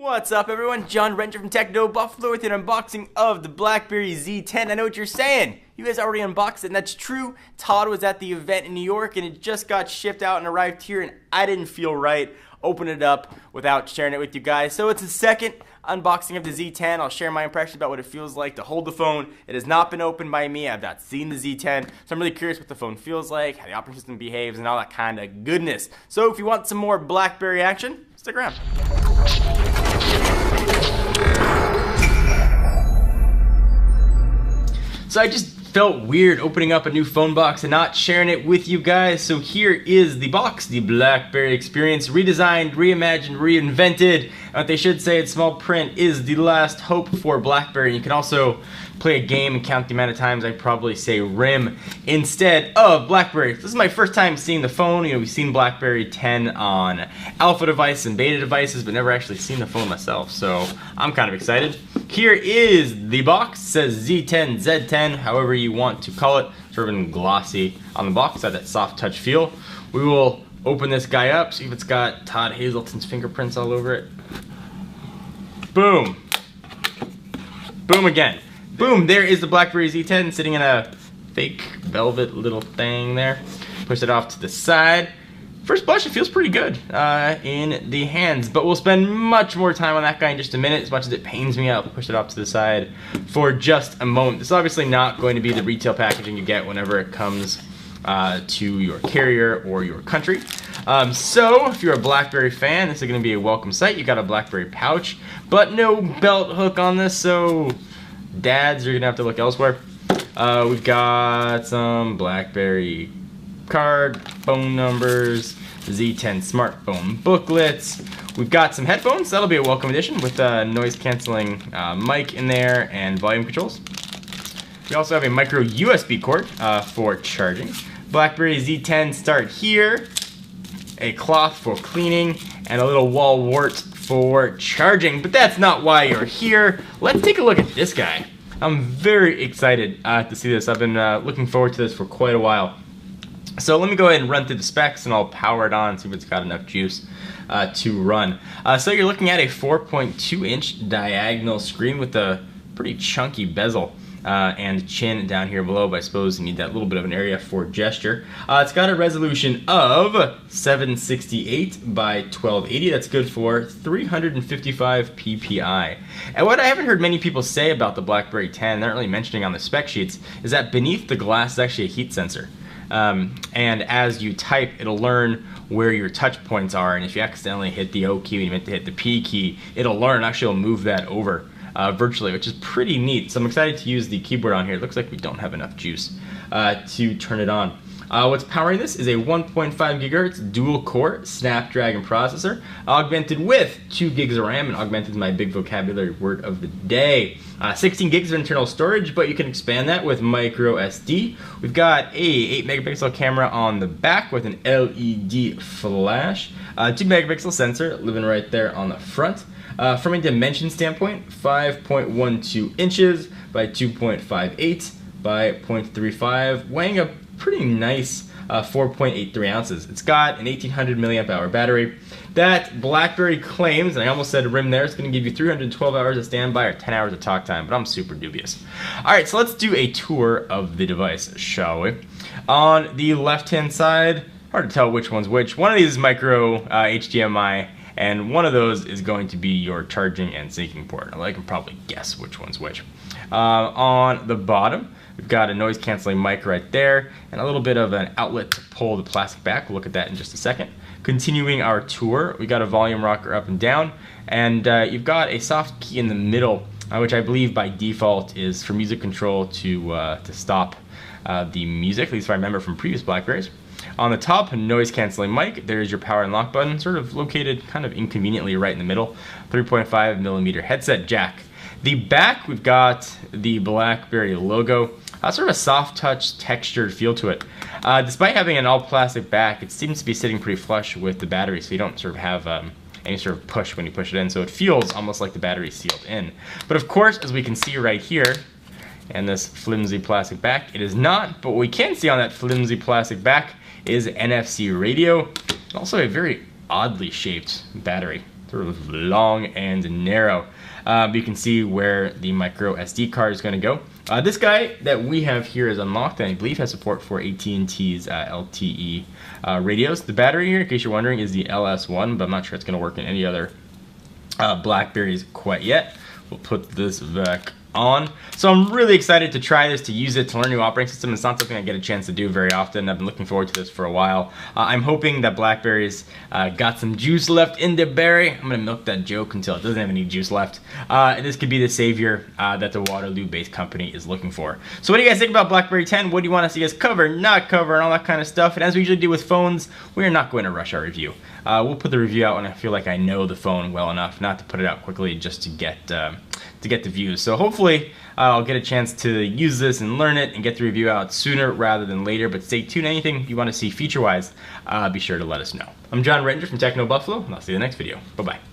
What's up, everyone? John Renter from Techno Buffalo with an unboxing of the Blackberry Z10. I know what you're saying. You guys already unboxed it, and that's true. Todd was at the event in New York, and it just got shipped out and arrived here, and I didn't feel right opening it up without sharing it with you guys. So it's the second unboxing of the Z10. I'll share my impressions about what it feels like to hold the phone. It has not been opened by me. I've not seen the Z10, so I'm really curious what the phone feels like, how the operating system behaves, and all that kind of goodness. So if you want some more Blackberry action, stick around. So I just felt weird opening up a new phone box and not sharing it with you guys. So here is the box, the Blackberry experience, redesigned, reimagined, reinvented. What they should say in small print is the last hope for Blackberry. You can also play a game and count the amount of times I probably say RIM instead of Blackberry. This is my first time seeing the phone. You know, we've seen Blackberry 10 on alpha devices and beta devices, but never actually seen the phone myself, so I'm kind of excited. Here is the box. It says Z10, Z10, however you want to call it. Sort of glossy on the box, had that soft touch feel. We will open this guy up, see if it's got Todd Hazelton's fingerprints all over it. Boom. Boom again. Boom, there is the Blackberry Z10 sitting in a fake velvet little thing there. Push it off to the side. First blush, it feels pretty good in the hands, but we'll spend much more time on that guy in just a minute. As much as it pains me, I'll push it off to the side for just a moment. This is obviously not going to be the retail packaging you get whenever it comes to your carrier or your country. So if you're a Blackberry fan, this is going to be a welcome sight. You got a Blackberry pouch, but no belt hook on this, so dads, you're gonna have to look elsewhere. We've got some Blackberry card, phone numbers, Z10 smartphone booklets. We've got some headphones. That'll be a welcome addition with a noise canceling mic in there and volume controls. We also have a micro USB cord for charging. Blackberry Z10 start here, a cloth for cleaning, and a little wall wart for charging, but that's not why you're here. Let's take a look at this guy. I'm very excited to see this. I've been looking forward to this for quite a while. So let me go ahead and run through the specs and I'll power it on and see if it's got enough juice to run. So you're looking at a 4.2-inch diagonal screen with a pretty chunky bezel. And chin down here below, but I suppose you need that little bit of an area for gesture. It's got a resolution of 768 by 1280. That's good for 355 ppi. And what I haven't heard many people say about the Blackberry 10, not really mentioning on the spec sheets, is that beneath the glass is actually a heat sensor. And as you type, it'll learn where your touch points are, and if you accidentally hit the O key when you meant to hit the P key, it'll learn, actually it'll move that over. Virtually, which is pretty neat. So I'm excited to use the keyboard on here. It looks like we don't have enough juice to turn it on. What's powering this is a 1.5 gigahertz dual core Snapdragon processor, augmented with 2 gigs of RAM, and augmented is my big vocabulary word of the day. 16 gigs of internal storage, but you can expand that with micro SD. We've got a 8 megapixel camera on the back with an LED flash, 2 megapixel sensor living right there on the front. From a dimension standpoint, 5.12 inches by 2.58 by 0.35, weighing a pretty nice 4.83 ounces. It's got an 1800 milliamp hour battery. That Blackberry claims, and I almost said RIM there, it's going to give you 312 hours of standby or 10 hours of talk time, but I'm super dubious. Alright, so let's do a tour of the device, shall we? On the left-hand side, hard to tell which one's which. One of these is micro HDMI, and one of those is going to be your charging and syncing port. I can probably guess which one's which. On the bottom, we've got a noise canceling mic right there, and a little bit of an outlet to pull the plastic back. We'll look at that in just a second. Continuing our tour, we got a volume rocker up and down, and you've got a soft key in the middle, which I believe by default is for music control to stop the music, at least if I remember from previous Blackberries. On the top, noise canceling mic, there's your power and lock button, sort of located kind of inconveniently right in the middle. 3.5 millimeter headset jack. The back, we've got the Blackberry logo. Sort of a soft touch textured feel to it. Despite having an all plastic back, it seems to be sitting pretty flush with the battery, so you don't sort of have any sort of push when you push it in, so it feels almost like the battery's sealed in. But of course, as we can see right here, and this flimsy plastic back, it is not, but what we can see on that flimsy plastic back is NFC radio, and also a very oddly shaped battery. sort of long and narrow. But you can see where the micro SD card is going to go. This guy that we have here is unlocked, and I believe has support for AT&T's LTE radios. The battery here, in case you're wondering, is the LS1, but I'm not sure it's going to work in any other Blackberries quite yet. We'll put this back on. So I'm really excited to try this, to use it, to learn a new operating system. It's not something I get a chance to do very often. I've been looking forward to this for a while. I'm hoping that Blackberry's got some juice left in the berry. I'm gonna milk that joke until it doesn't have any juice left. And this could be the savior that the Waterloo-based company is looking for. So what do you guys think about Blackberry 10? What do you want to see us cover, not cover, and all that kind of stuff? And as we usually do with phones, we are not going to rush our review. We'll put the review out when I feel like I know the phone well enough, not to put it out quickly just to get the views. So hopefully I'll get a chance to use this and learn it and get the review out sooner rather than later. But stay tuned. Anything you want to see feature-wise, be sure to let us know. I'm John Rettinger from Techno Buffalo, and I'll see you in the next video. Bye-bye.